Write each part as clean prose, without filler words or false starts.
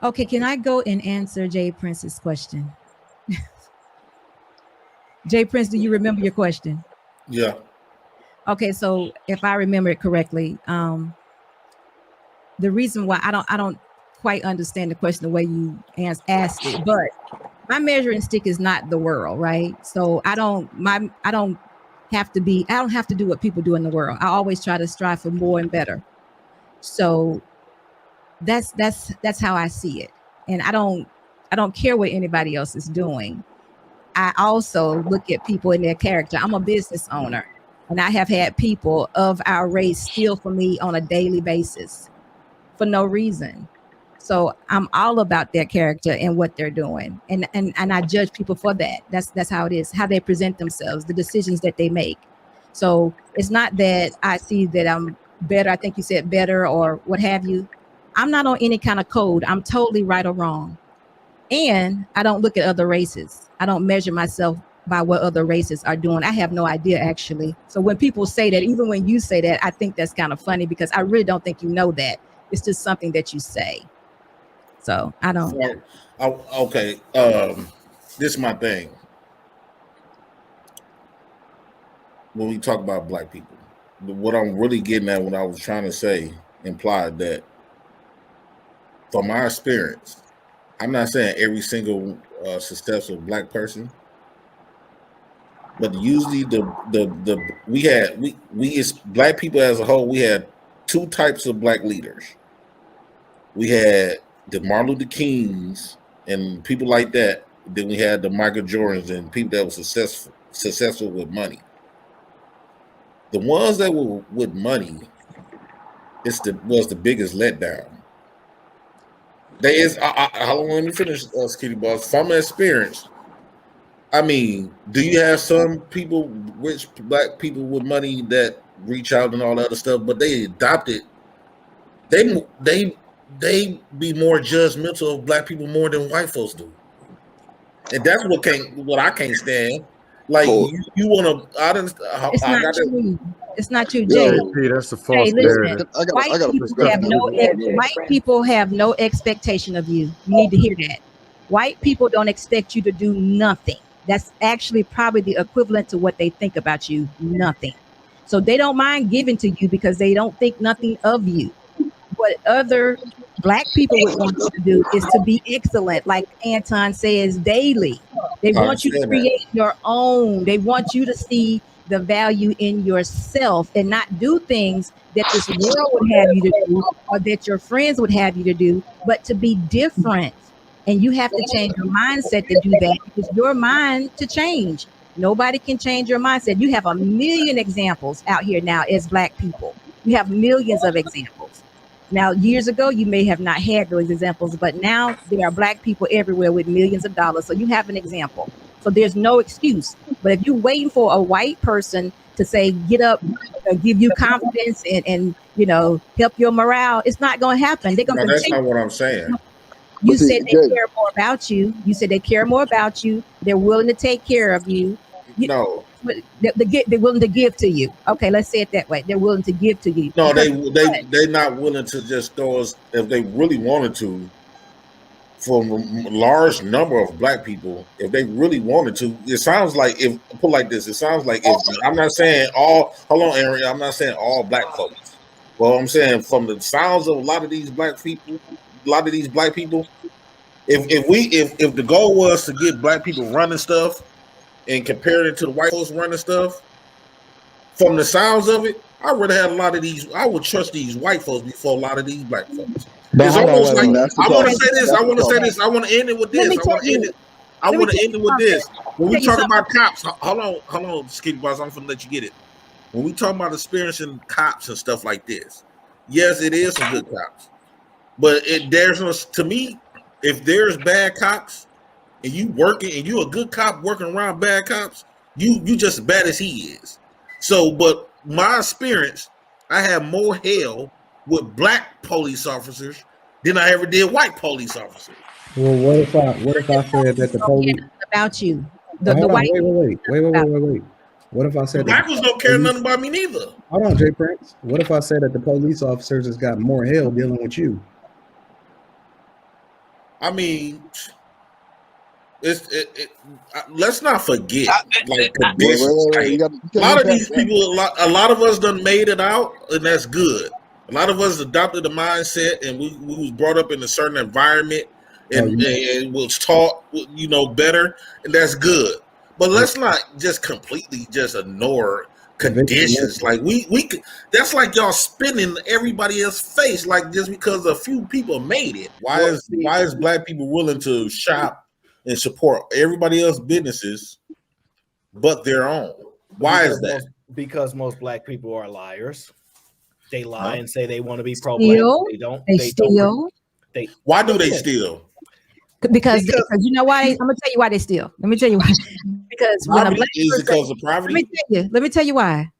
Okay, can I go and answer Jay Prince's question? Jay Prince, do you remember your question? Yeah. Okay, so if I remember it correctly, the reason why I don't quite understand the question the way you asked it, but my measuring stick is not the world, right? So I don't have to do what people do in the world. I always try to strive for more and better. So that's how I see it. And I don't care what anybody else is doing. I also look at people in their character. I'm a business owner, and I have had people of our race steal from me on a daily basis for no reason. So I'm all about their character and what they're doing, and I judge people for that. That's how it is, how they present themselves, the decisions that they make. So it's not that I see that I'm better. I think you said better or what have you. I'm not on any kind of code. I'm totally right or wrong. And I don't look at other races. I don't measure myself by what other races are doing. I have no idea actually. So when people say that, even when you say that, I think that's kind of funny because I really don't think you know that. It's just something that you say. So I don't. Okay. This is my thing. When we talk about black people, what I'm really getting at, what I was trying to say, implied that from my experience, I'm not saying every single successful black person, but usually the we as black people as a whole, we had two types of black leaders. We had the Martin Luther Kings and people like that. Then we had the Michael Jordans and people that were successful with money. The ones that were with money was the biggest letdown. There is. How long? Let me finish, Skitty Boss. From experience, I mean, do you have some people, rich black people with money, that reach out and all that other stuff, but they adopted. They they they be more judgmental of black people more than white folks do, and that's what I can't stand. Like you want to, It's I not got to. true. It's not true, Jay. JP, that's a Jay, false listen. narrative. White I got a people have perspective. white people have no expectation of you. You need to hear that. White people don't expect you to do nothing. That's actually probably the equivalent to what they think about you. Nothing. So they don't mind giving to you because they don't think nothing of you. What other black people would want you to do is to be excellent, like Anton says daily. They I want you to understand that. create your own. They want you to see the value in yourself and not do things that this world would have you to do or that your friends would have you to do, but to be different. And you have to change your mindset to do that because your mind to change. Nobody can change your mindset. You have a million examples out here now as black people. You have millions of examples. Now, years ago, you may have not had those examples, but now there are black people everywhere with millions of dollars. So you have an example. So there's no excuse. But if you're waiting for a white person to say, get up, give you confidence and help your morale, it's not going to happen. They're going No, to that's continue. not what I'm saying. You See, said they Jay, care more about you. You said they care more about you. They're willing to take care of you. No, They're willing to give to you. Okay, let's say it that way. They're willing to give to you. no, Because they not willing to just throw us if they really wanted to. For a large number of black people, if they really wanted to, it sounds like if put like this, it sounds like if I'm not saying all. Hold on, Aaron. I'm not saying all black folks. Well, I'm saying from the sounds of a lot of these black people, if the goal was to get black people running stuff and compare it to the white folks running stuff, from the sounds of it, I would have had a lot of these. I would trust these white folks before a lot of these black folks. But It's hold on, almost wait, like and wait. that's the I want to problem. say this. That's I the want to say problem. this. I want to end it with let this. me I tell want to end you. it. I Let me want to tell end it you with something. this. When we Tell you talk something. about cops, hold on, Skitty Boss. I'm gonna let you get it. When we talk about experiencing cops and stuff like this, yes, it is some good cops, but there's no, to me, if there's bad cops and you working and you a good cop working around bad cops, you just as bad as he is. So, but my experience, I had more hell with black police officers than I ever did white police officers. Well, what if I said that the Don't care police? nothing about you. Well, The hold on, white people about wait. What if I The said that black the ones don't care police? nothing about me neither. Hold on, Jay Prince. What if I said that the police officers has got more hell dealing with you? I mean, let's not forget, like conditions. Wait. A lot of these people, a lot of us done made it out, and that's good. A lot of us adopted the mindset, and we was brought up in a certain environment, and was taught, better, and that's good. But let's not just completely just ignore conditions. Like we that's like y'all spinning everybody else's face, like just because a few people made it. Why is black people willing to shop and support everybody else's businesses but their own? Why is that? Because most black people are liars. They lie and say they want to be pro-black. They don't. They steal. Why do they steal? Because you know why? I'm gonna tell you why they steal. Let me tell you why. Because when a black person, because of poverty? Let me tell you why.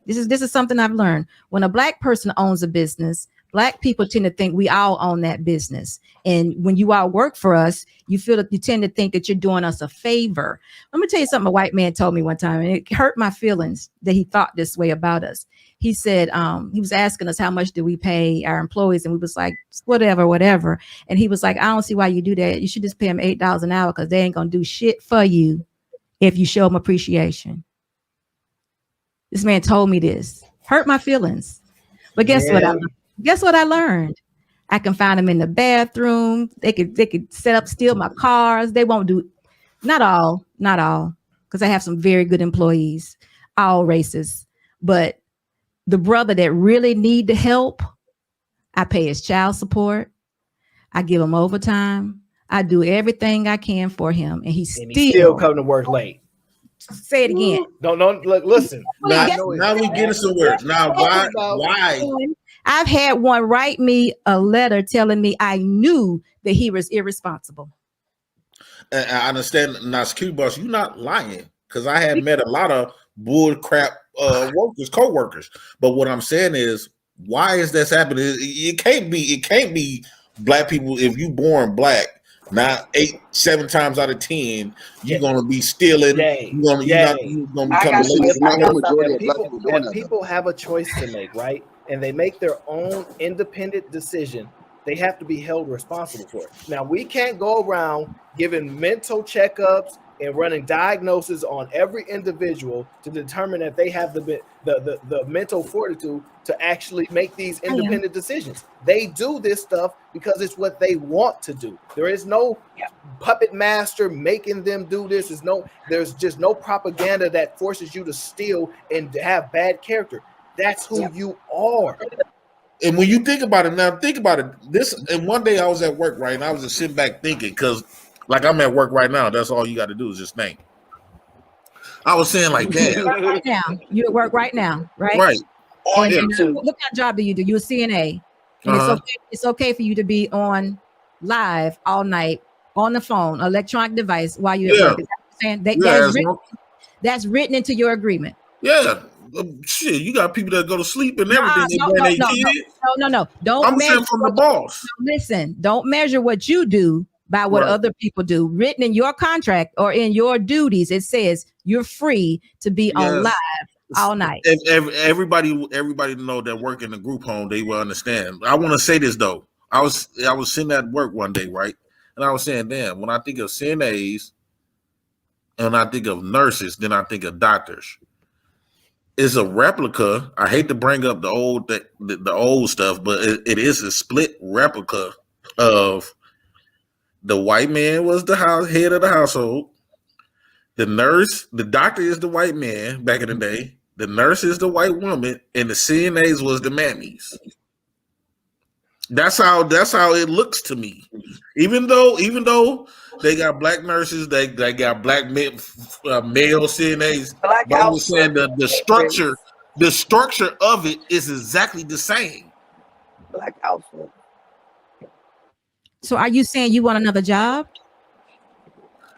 This is something I've learned. When a black person owns a business, black people tend to think we all own that business. And when you all work for us, you tend to think that you're doing us a favor. Let me tell you something a white man told me one time, and it hurt my feelings that he thought this way about us. He said, he was asking us how much do we pay our employees, and we was like, whatever. And he was like, I don't see why you do that. You should just pay them $8 an hour because they ain't gonna do shit for you if you show them appreciation. This man told me this, hurt my feelings. But guess what I learned? I can find them in the bathroom. They could steal my cars. They won't do, not all, because I have some very good employees, all races. But the brother that really need the help, I pay his child support. I give him overtime. I do everything I can for him, and he still come to work late. Say it again. No, look, listen. Now we getting somewhere. Now why? I've had one write me a letter telling me I knew that he was irresponsible. And I understand. Now, security boss, you're not lying, because I have met a lot of bull crap co-workers. But what I'm saying is, why is this happening? It can't be black people. If you born black, not 7 times out of 10, you're gonna be stealing. You're gonna become a people have a choice to make, right? And they make their own independent decision. They have to be held responsible for it. Now, we can't go around giving mental checkups and running diagnoses on every individual to determine that they have the mental fortitude to actually make these independent decisions. They do this stuff because it's what they want to do. There is no puppet master making them do this. There's just no propaganda that forces you to steal and to have bad character. That's who you are. And when you think about it now, and one day I was at work, right? And I was just sitting back thinking, because like I'm at work right now, that's all you got to do is just think. I was saying, like, damn. Right now, you at work right now, right? Right. And what kind of job do you do? You're a CNA. And it's okay for you to be on live all night on the phone, electronic device while you're at work. Is that what you're saying? That's written into your agreement. Yeah. Shit, you got people that go to sleep and everything. No. Don't. I'm saying from the boss. Listen, don't measure what you do by what other people do. Written in your contract or in your duties, it says you're free to be on live all night. Everybody know that work in the group home, they will understand. I want to say this though. I was sitting at work one day, right? And I was saying, damn, when I think of CNAs and I think of nurses, then I think of doctors. It's a replica. I hate to bring up the old stuff, but it is a split replica of the white man was the head of the household. The doctor is the white man back in the day. The nurse is the white woman, and the CNAs was the mammies. That's how it looks to me. Even though they got black nurses, they got black male CNAs. But I was saying the structure of it is exactly the same. Black household. So are you saying you want another job?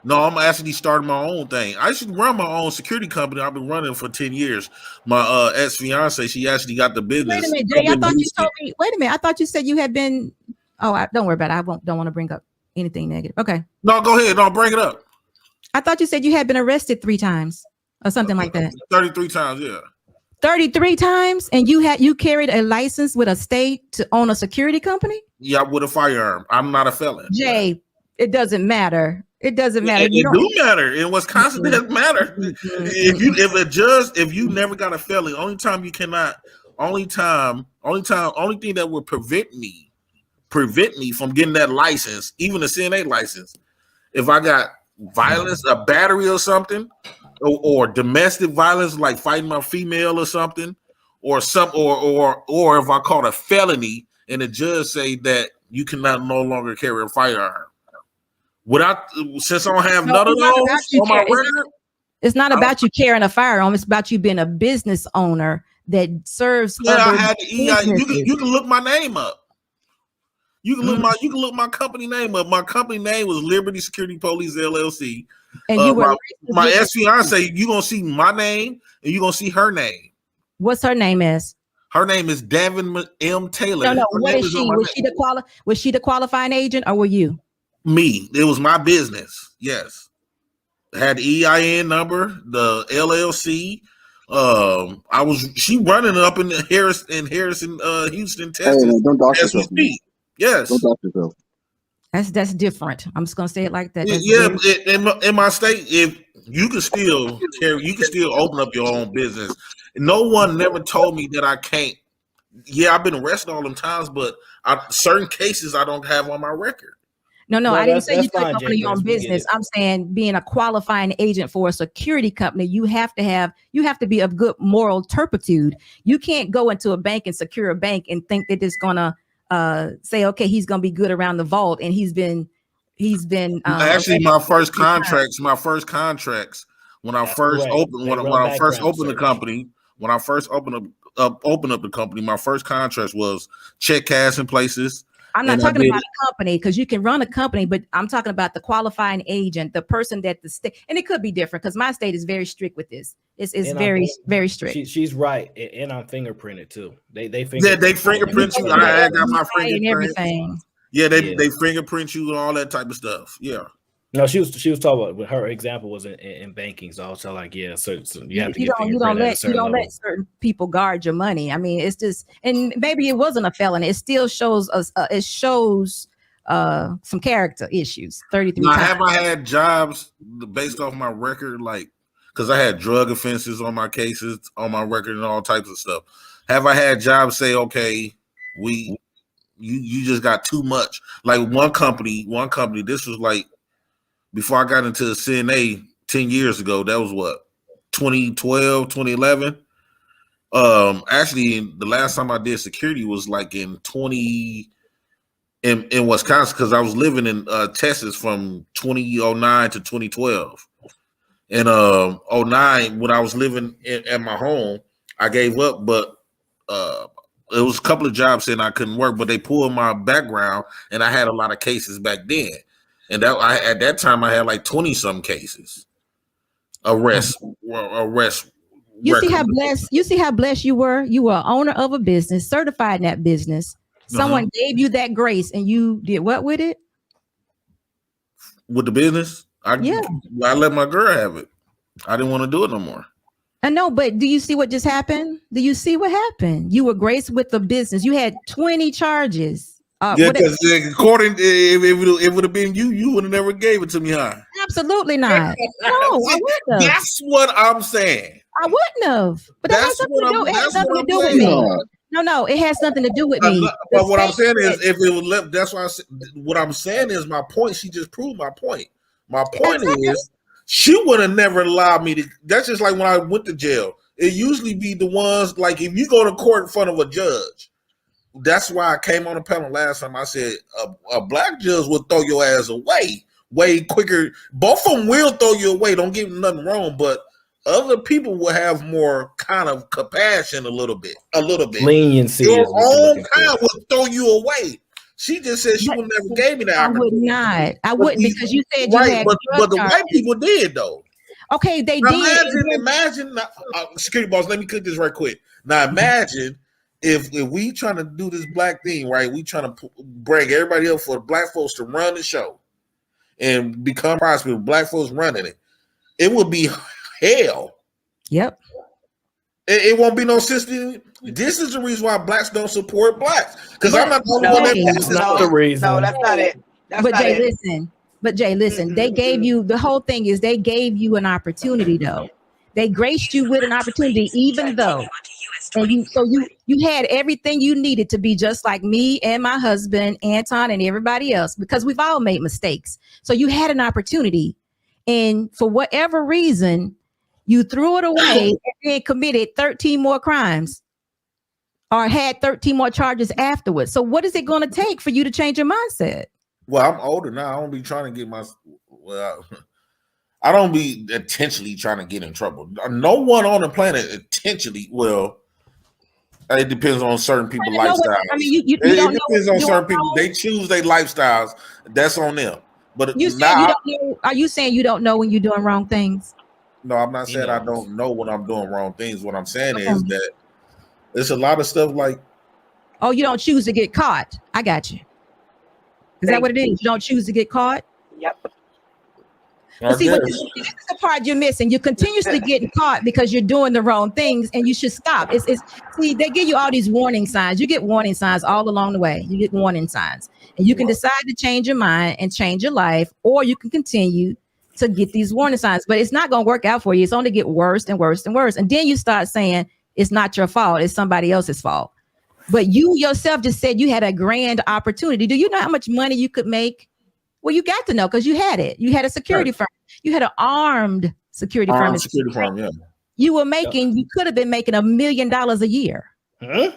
No, I'm actually starting my own thing. I should run my own security company. I've been running for 10 years. My ex-fiance, she actually got the business. Wait a minute, Jay, I thought you told me. Wait a minute, I thought you said you had been. Oh, don't worry about it. Don't want to bring up anything negative. Okay. No, go ahead. No, bring it up. I thought you said you had been arrested 3 times or something like that. 33 times, yeah. 33 times, and you carried a license with a state to own a security company? Yeah, with a firearm. I'm not a felon. Jay, it doesn't matter. It doesn't matter. It do matter. In Wisconsin, it doesn't matter. If you never got a felony, only thing that would prevent me from getting that license, even a CNA license, if I got violence, a battery or something, or domestic violence, like fighting my female or something, or if I caught a felony and the judge say that you cannot no longer carry a firearm. Since I don't have none of those on my record, it's not about you carrying a firearm. It's about you being a business owner that serves. I had the EI. You can look my name up. You can look my company name up. My company name was Liberty Security Police LLC. And you were my ex-fiance. You gonna see my name and you gonna see her name. What's her name is? Her name is Davin M. Taylor. No. What is she? Was she the qualifying agent, or were you? Me. It was my business. Yes. I had the EIN number, the LLC. She running up in Harrison, Houston, Texas. Hey, don't dox yourself. Yes. Don't dox yourself. That's different. I'm just gonna say it like that. In my state, if you can still open up your own business. No one never told me that I can't. Yeah, I've been arrested all them times, but certain cases I don't have on my record. No, I didn't say you couldn't open your own business. I'm saying being a qualifying agent for a security company, you have to be of good moral turpitude. You can't go into a bank and secure a bank and think that it's gonna say, okay, he's gonna be good around the vault, and he's been actually my first contracts when I first opened the company, when I first opened up the company, my first contract was check cashing places. I'm not talking about a company, because you can run a company, but I'm talking about the qualifying agent, the person that the state, and it could be different because my state is very strict with this. It's very, very strict. She's right, and I'm fingerprinted too. They fingerprint you. I got my fingerprint and everything. Yeah, they fingerprint you and all that type of stuff. Yeah. No, she was talking about, her example was in banking. So I was like, yeah, so you have to you don't let certain people guard your money. I mean, it's just, and maybe it wasn't a felony. It still shows us. It shows some character issues. 33 now, times. have I had jobs based off my record, like because I had drug offenses on my cases, on my record, and all types of stuff? Have I had jobs say, okay, you just got too much? Like one company. This was like, before I got into the CNA 10 years ago, that was what, 2012, 2011. Actually, the last time I did security was like in Wisconsin, because I was living in Texas from 2009 to 2012. And 09, when I was living at my home, I gave up, but it was a couple of jobs saying I couldn't work, but they pulled my background, and I had a lot of cases back then. And at that time, I had like 20-some cases. Arrest. You see how blessed you were? You were an owner of a business, certified in that business. Someone gave you that grace, and you did what with it? With the business? I let my girl have it. I didn't want to do it no more. I know, but do you see what just happened? Do you see what happened? You were graced with the business. You had 20 charges. Because according to, it would have been you would have never gave it to me, huh? Absolutely not. No, I wouldn't have. That's what I'm saying. I wouldn't have. But that has nothing to do with me. No, it has nothing to do with me. But what I'm saying is, if it was left, that's why what I'm saying is my point. She just proved my point. My point is, she would have never allowed me to. That's just like when I went to jail. It usually be the ones, like if you go to court in front of a judge. That's why I came on the panel last time. I said a black judge will throw your ass away way quicker. Both of them will throw you away. Don't give them nothing wrong, but other people will have more kind of compassion, a little bit. Leniency. Your own kind will throw you away. She just said she would never gave me that. I would not. I wouldn't, because you said right, you had but the white people did though. Okay, they did. Imagine. Security boss, let me cook this right quick. Now imagine. If we trying to do this black thing, right, we trying to bring everybody up for the black folks to run the show and become prosperous, black folks running it, it would be hell. Yep. It won't be no system. This is the reason why blacks don't support blacks. Because I'm not the only No, one that that's not the reason. No, that's not it. That's But not Jay, it. listen. But Jay, listen. They gave you the whole thing is they gave you an opportunity though. They graced you with an opportunity, even though, and you had everything you needed to be just like me and my husband, Anton, and everybody else, because we've all made mistakes. So you had an opportunity, and for whatever reason, you threw it away and then committed 13 more crimes or had 13 more charges afterwards. So what is it going to take for you to change your mindset? Well, I'm older now. I don't be trying to get my. Well, I don't be intentionally trying to get in trouble. No one on the planet intentionally. Well, it depends on certain people's lifestyles. I mean, you it don't know depends on certain people. wrong? They choose their lifestyles. That's on them. But You saying now, you don't know? Are you saying you don't know when you're doing wrong things? no, I'm not saying I don't know when I'm doing wrong things. What I'm saying is that it's a lot of stuff like. Oh, you don't choose to get caught. I got you. Is that what it is? You don't choose to get caught? Yep. But see, this is the part you're missing. You're continuously getting caught because you're doing the wrong things, and you should stop. See, they give you all these warning signs. You get warning signs all along the way. You get warning signs, and you can decide to change your mind and change your life, or you can continue to get these warning signs. But it's not going to work out for you. It's only get worse and worse and worse, and then you start saying it's not your fault. It's somebody else's fault. But you yourself just said you had a grand opportunity. Do you know how much money you could make? Well, you got to know because you had it. You had a security firm. You had an armed security firm. Security firm, yeah. You were making, you could have been making $1 million a year. Huh?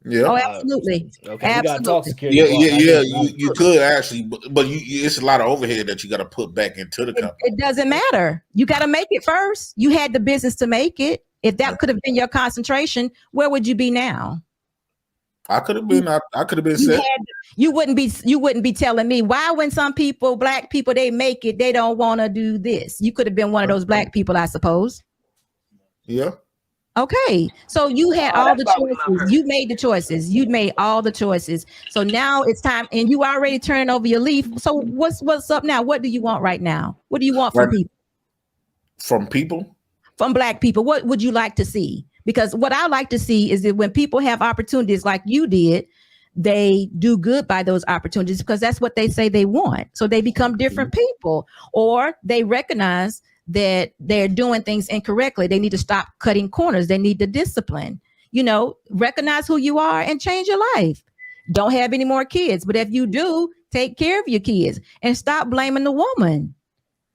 Yeah. Oh, absolutely. Okay, absolutely. we gotta talk security. Yeah. You could actually, but it's a lot of overhead that you got to put back into the company. It doesn't matter. You got to make it first. You had the business to make it. If that could have been your concentration, where would you be now? I could have been. I could have been set. You wouldn't be telling me why when some people, black people, they make it, they don't want to do this. You could have been one of those black people, I suppose. Yeah. Okay. So you had all the choices. You made the choices. You made all the choices. So now it's time, and you already turning over your leaf. So what's up now? What do you want right now? What do you want from people? From people? From black people. What would you like to see? Because what I like to see is that when people have opportunities like you did, they do good by those opportunities because that's what they say they want. So they become different people, or they recognize that they're doing things incorrectly. They need to stop cutting corners. They need the discipline, recognize who you are and change your life. Don't have any more kids. But if you do, take care of your kids and stop blaming the woman.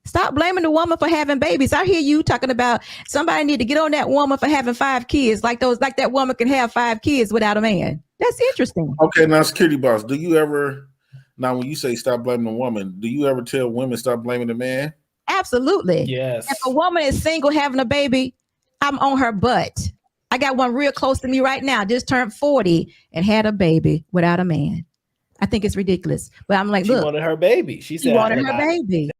Stop blaming the woman for having babies. I hear you talking about somebody need to get on that woman for having 5 kids, like that woman can have 5 kids without a man. That's interesting. Okay, now security boss, do you ever, now when you say stop blaming the woman, do you ever tell women stop blaming the man? Absolutely. Yes. If a woman is single having a baby, I'm on her butt. I got one real close to me right now, just turned 40 and had a baby without a man. I think it's ridiculous. But I'm like, She look. wanted her baby. She said, she wanted her baby.